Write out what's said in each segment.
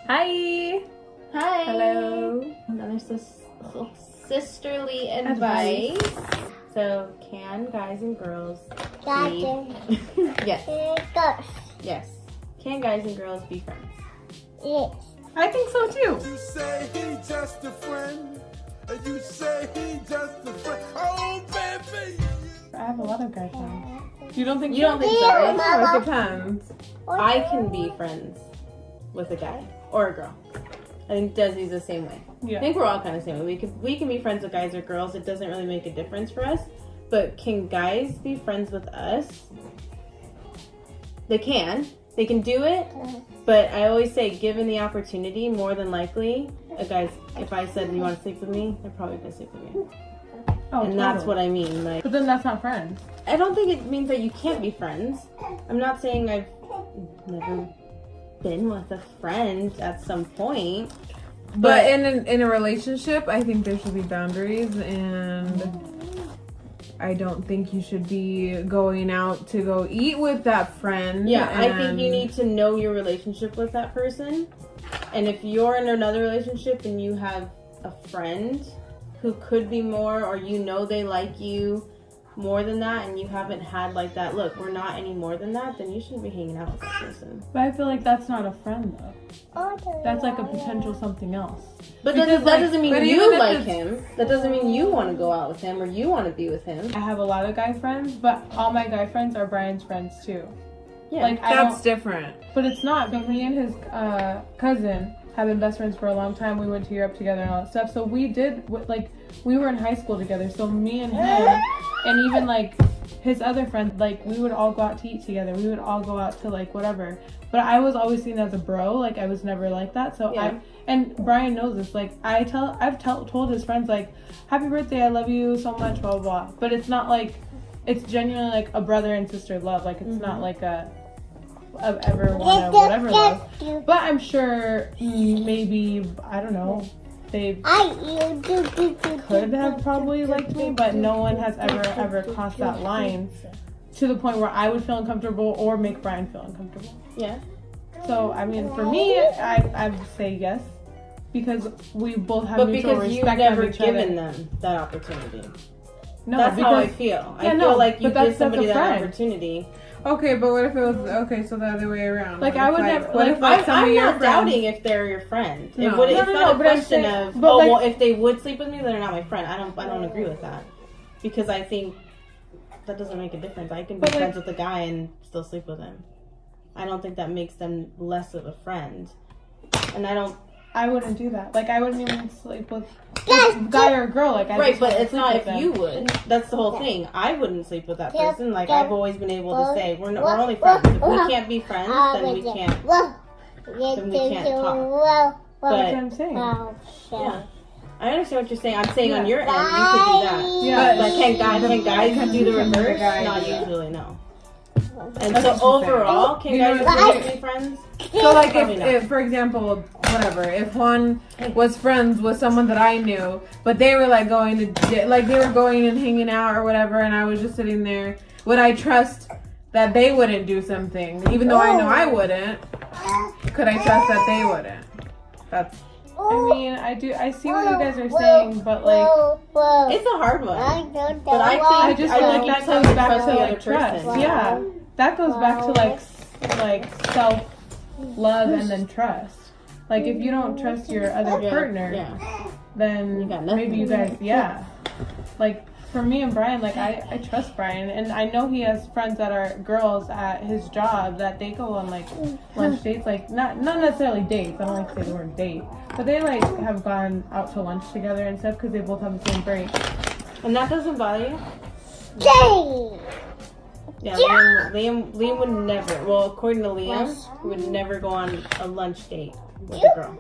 Hi. Hi. Hello. Another sisterly advice. So, can guys and girls be... Yes. Can guys and girls be friends? Yes. I think so too. You say he just a friend, and you say he just a friend. Oh, baby. I have a lot of guy friends. You don't think You don't think so, right? No, it depends. I can be friends with a guy or a girl. I think Desi's the same way. Yeah. I think we're all kind of the same way. We can be friends with guys or girls. It doesn't really make a difference for us. But can guys be friends with us? They can. They can do it. But I always say, given the opportunity, more than likely, a guy's. If I said you want to sleep with me, they're probably gonna sleep with me. Oh, And that's what I mean. Like, but then that's not friends. I don't think it means that you can't be friends. I'm not saying I've never been with a friend at some point. But in a relationship, I think there should be boundaries, and I don't think you should be going out to go eat with that friend. Yeah, I think you need to know your relationship with that person. And if you're in another relationship and you have a friend who could be more, or you know they like you more than that, and you haven't had like that, look, we're not any more than that, then you shouldn't be hanging out with that person. But I feel like that's not a friend though. That's like a potential something else. But Because, that doesn't mean but even you if like it's- him. That doesn't mean you want to go out with him or you want to be with him. I have a lot of guy friends, but all my guy friends are Brian's friends too. Yeah. Like I That's don't, different. but it's not. But me and his cousin have been best friends for a long time. We went to Europe together and all that stuff. So we did like we were in high school together. So me and him, and even like his other friends, like we would all go out to eat together. We would all go out to like whatever. But I was always seen as a bro. Like I was never like that. So Yeah. and Brian knows this. Like I've told his friends like, "Happy birthday, I love you so much," blah blah blah. But it's not like it's genuinely like a brother and sister love. Like it's not like a ever want to whatever love. But I'm sure maybe I don't know. They could have probably liked me, but no one has ever crossed that line to the point where I would feel uncomfortable or make Brian feel uncomfortable. Yeah. So I mean, for me, I would say yes because we both have But mutual because you've respect never of each given other. them that opportunity. No, That's how I because feel. Yeah, I no, feel like you but that's give somebody a that friend. opportunity. Okay, but what if it was okay? So the other way around. Like, What I if, would never- What if like, like some I'm of your not friends? doubting if they're your friend. No. It's No, not a but I'm question saying- of but like- well, if they would sleep with me, they're not my friend. I don't agree with that because I think that doesn't make a difference. I can be But, like- friends with a guy and still sleep with him. I don't think that makes them less of a friend. And I wouldn't do that. Like I wouldn't even sleep with a guy or a girl. Like I right, just but wouldn't it's sleep not with if them. you would. That's the whole thing. I wouldn't sleep with that Yeah, person. Like yeah. I've always been able to say, we're Well, only friends. If we well, can't be friends, then we can't. Then we can't talk. That's what But I'm saying. yeah, I understand what you're saying. I'm saying on Yeah. your end, you could do that. Yeah. But can guys do the reverse? guy Not do that. usually, no. And That's so what you're saying. overall, can You guys know, and girls be friends? So like Probably not. if for example, whatever, if one was friends with someone that I knew, but they were like going to like they were going and hanging out or whatever, and I was just sitting there, would I trust that they wouldn't do something, even though I know I wouldn't? Could I trust that they wouldn't? That's I mean, I see what you guys are saying, but like It's a hard one. But I I just think feel like you that have goes to back trust to the other like trust. person. Yeah, that goes back to like self love and then trust. Like if you don't trust your other Yeah, partner, yeah. then You got nothing. maybe you guys, like for me and Brian, like I trust Brian, and I know he has friends that are girls at his job that they go on like lunch dates, like not necessarily dates. I don't like to say the word date, but they like have gone out to lunch together and stuff because they both have the same break. And that doesn't bother you? Yeah, Liam would never. Well, according to Liam, he would never go on a lunch date with a girl,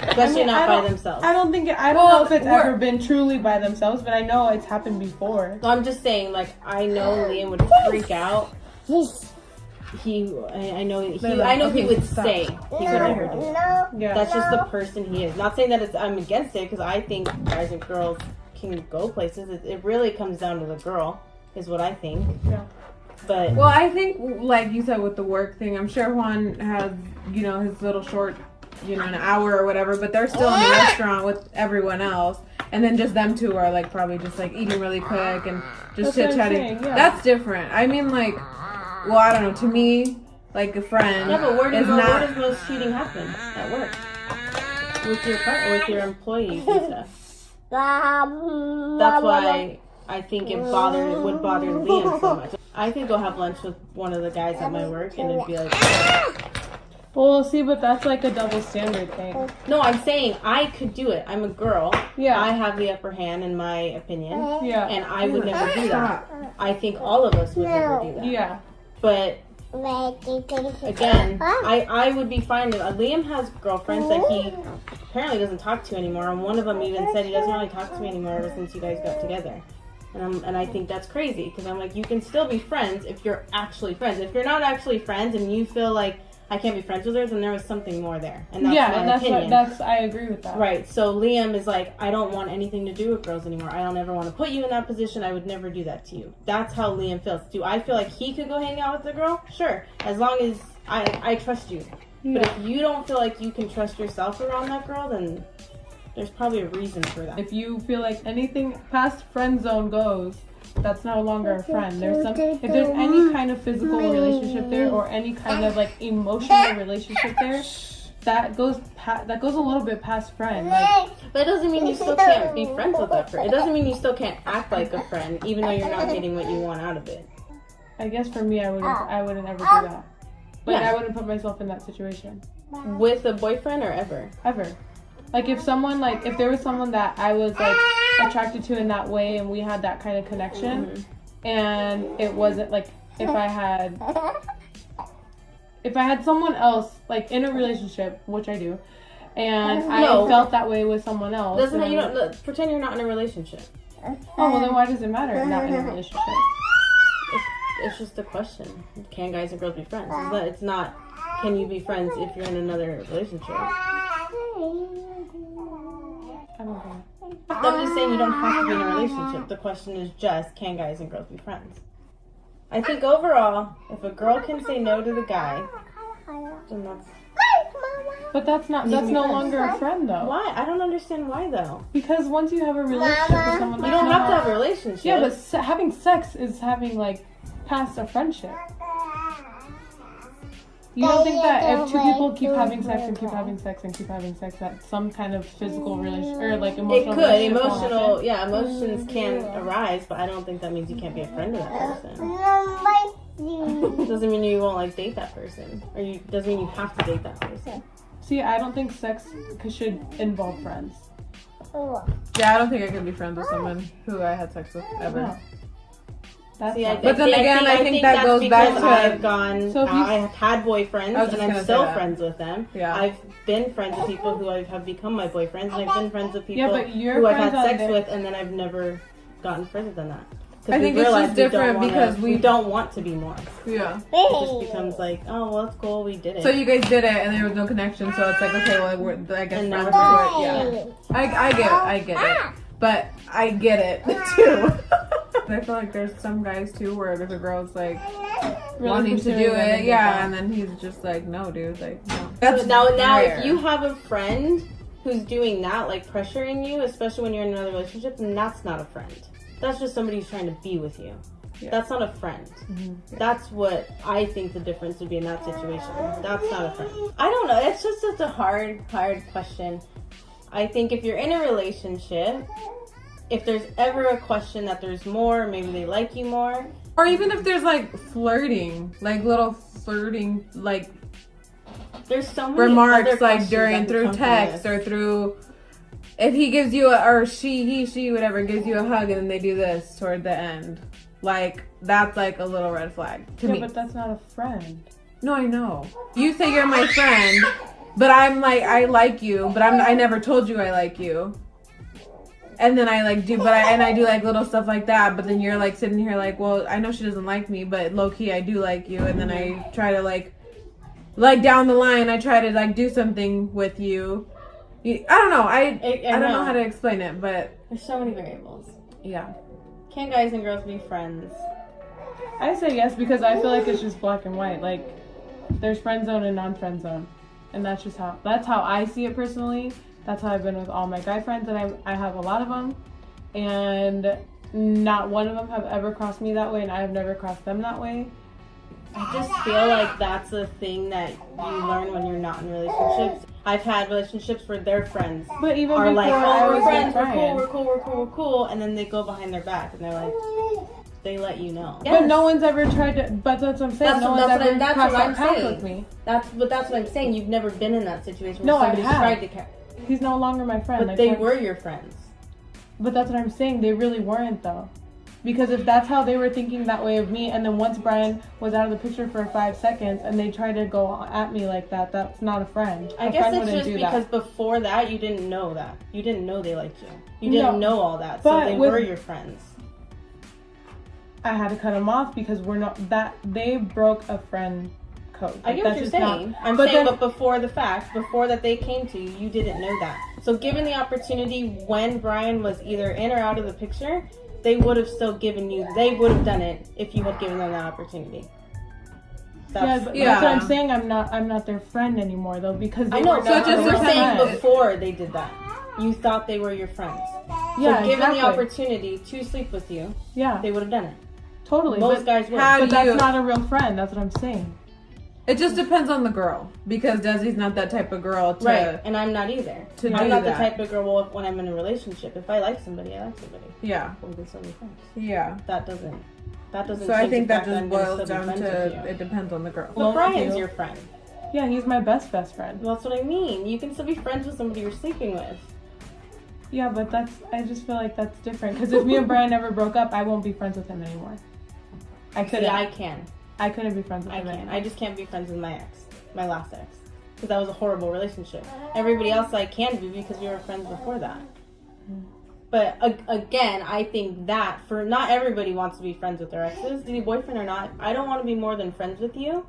especially not by themselves. I don't think I don't know if it's ever been truly by themselves, but I know it's happened before. So I'm just saying, like, I know Liam would freak out. I know he would say he could never do it. Yeah, That's just the person he is. Not saying that I'm against it, because I think guys and girls can go places. It really comes down to the girl, is what I think. Yeah. But well, I think like you said with the work thing, I'm sure Juan has his little short you know, an hour or whatever, but they're still in the restaurant with everyone else. And then just them two are like probably just like eating really quick and just chit chatting. Yeah. That's different. I mean, like, well, I don't know. To me, like a friend. Yeah, but where is does most cheating happen? At work. With your partner, with your employees and stuff. That's why I think it would bother Liam so much. I could go have lunch with one of the guys at my work and it'd be like, Well, see, but that's like a double standard thing. no, I'm saying I could do it. I'm a girl. Yeah. I have the upper hand in my opinion. Yeah. And I would never do that. I think all of us would never do that. Yeah. But again, I would be fine with Liam has girlfriends that he apparently doesn't talk to anymore, and one of them even said he doesn't really talk to me anymore ever since you guys got together. And I think that's crazy because I'm like, you can still be friends if you're actually friends. If you're not actually friends and you feel like I can't be friends with her, then there was something more there. And that's my opinion. I agree with that. Right. So Liam is like, I don't want anything to do with girls anymore. I don't ever want to put you in that position. I would never do that to you. That's how Liam feels. Do I feel like he could go hang out with the girl? Sure. As long as I trust you. Yeah. But if you don't feel like you can trust yourself around that girl, then there's probably a reason for that. If you feel like anything past friend zone goes, that's no longer a friend. If there's any kind of physical relationship there or any kind of like emotional relationship there, that goes a little bit past friend. Like, but it doesn't mean you still can't be friends with that friend. It doesn't mean you still can't act like a friend, even though you're not getting what you want out of it. I guess for me, I wouldn't ever do that. Like, Yeah. I wouldn't put myself in that situation. With a boyfriend or ever? Ever. Like, if there was someone that I was, like, attracted to in that way and we had that kind of connection, and it wasn't, like, if I had someone else, like, in a relationship, which I do, and I felt that way with someone else. Pretend you're not in a relationship. Oh, well, then why does it matter not in a relationship? It's just a question. Can guys and girls be friends? It's not, can you be friends if you're in another relationship? I don't know. I'm just saying you don't have to be in a relationship. The question is just, can guys and girls be friends? I think overall, if a girl can say no to the guy, then that's... But that's no longer a friend, though. Why? I don't understand why, though. Because once you have a relationship with someone, You don't have to have a relationship. Yeah, but having sex is having, like, past a friendship. You don't think that if two people keep having sex and keep having sex and keep having sex, that some kind of physical relation or like emotional? It could. Emotions can arise, but I don't think that means you can't be a friend of that person. It doesn't mean you won't like date that person, or doesn't mean you have to date that person. See, I don't think sex should involve friends. Yeah, I don't think I could be friends with someone who I had sex with ever. No. That's See, but then again, I think that goes back to I've had boyfriends and I'm still friends with them. Yeah. I've been friends with people who have become my boyfriends, and I've been friends with people but you're who I've had friends sex with, and then I've never gotten further than that. I think it's just different because we don't want to be more. Yeah. It just becomes like, oh, well, that's cool, we did it. So you guys did it, and there was no connection. So it's like, okay, well, I guess And friends now are yeah. I get it, but I get it too. I feel like there's some guys too where there's a girl's like really wanting to do it, and then he's just like, no, dude, like no. That's now if you have a friend who's doing that, like pressuring you, especially when you're in another relationship, then that's not a friend. That's just somebody who's trying to be with you. Yeah. That's not a friend. Mm-hmm. Yeah. That's what I think the difference would be in that situation. That's not a friend. I don't know. It's just such a hard question. I think if you're in a relationship, if there's ever a question that there's more, maybe they like you more. Or even if there's like flirting, like little flirting, like there's so many remarks like through text or through, if he gives you or she, whatever, gives you a hug and then they do this toward the end. Like, that's like a little red flag to me. Yeah, but that's not a friend. No, I know. You say you're my friend, but I'm like, I like you, but I never told you I like you. And then I like do, I do like little stuff like that. But then you're like sitting here like, well, I know she doesn't like me, but low key I do like you. And then I try to like down the line, I try to like do something with you. I don't know. I don't know how to explain it, but there's so many variables. Yeah. Can guys and girls be friends? I say yes because I feel like it's just black and white. Like, there's friend zone and non-friend zone. and that's how I see it personally. That's how I've been with all my guy friends, and I have a lot of them, and not one of them have ever crossed me that way, and I have never crossed them that way. I just feel like that's a thing that you learn when you're not in relationships. I've had relationships where their friends But even are before like, I oh, was we're friends, with we're Brian. cool, we're cool, and then they go behind their back and they're like, they let you know. But no one's ever tried to. But that's what I'm saying. No one's ever that's crossed what I'm that path saying. with me. That's what I'm saying. You've never been in that situation No, where I somebody's have. tried to He's no longer my friend. but Like, they we're- were your friends. But that's what I'm saying. They really weren't though. Because if that's how they were thinking that way of me, and then once Brian was out of the picture for 5 seconds, and they tried to go at me like that, that's not a friend. I guess it's just because before that you didn't know that. You didn't know they liked you. You didn't know all that, so But they with- were your friends. I had to cut them off because we're not that. They broke a friend code. I get what you're saying. I'm saying, but before the fact, before that they came to you, you didn't know that. So given the opportunity when Brian was either in or out of the picture, they would have still given you, they would have done it if you had given them that opportunity. That's what I'm saying. I'm not their friend anymore though, because they I know, were so not just real we're saying friends. before they did that. You thought they were your friends. Yeah, so given exactly. the opportunity to sleep with you, Yeah, they would have done it. totally. Most guys would. how But do that's you- not a real friend. That's what I'm saying. It just depends on the girl, because Desi's not that type of girl to. Right, and I'm not either. to I'm do not that. the type of girl, well, when I'm in a relationship, if I like somebody, I like somebody. Yeah, Well, we can still be friends. yeah. That doesn't So I change think the that fact just I'm gonna boils still be down friends with to you. it depends on the girl. But Well, Brian's you. your friend. Yeah, he's my best friend. Well, that's what I mean. You can still be friends with somebody you're sleeping with. Yeah, but I just feel like that's different. Because if me and Brian never broke up, I won't be friends with him anymore. I couldn't. See, I can. I couldn't be friends with I him can. anymore. I just can't be friends with my ex, my last ex, because that was a horrible relationship. Everybody else I can be because we were friends before that. But again, I think that for not everybody wants to be friends with their exes, be boyfriend or not. I don't want to be more than friends with you.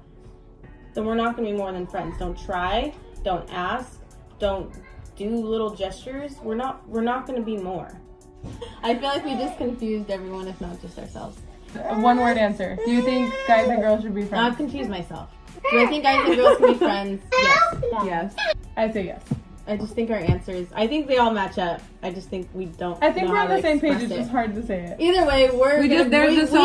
Then we're not going to be more than friends. Don't try. Don't ask. Don't do little gestures. We're not going to be more. I feel like we just confused everyone, if not just ourselves. One word answer. Do you think guys and girls should be I've friends? confused myself. Do I think guys and girls can be friends? Yes. Yes. I say yes. I just think our answers, I think they all match up. I just think we don't. I think know we're how on the to same page. express It's it. just hard to say it. Either way, We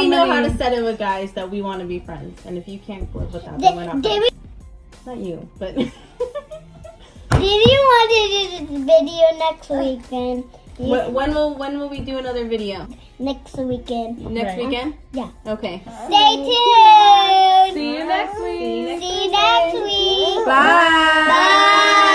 know how to set it with guys that we want to be friends. And if you can't live with that, then we're not friends. Not you, but. Did you want to do this video next weekend? When will we do another video? Next weekend. Next Right. weekend? Yeah. Okay. Stay tuned. See you next week. See you next week. Bye. Bye.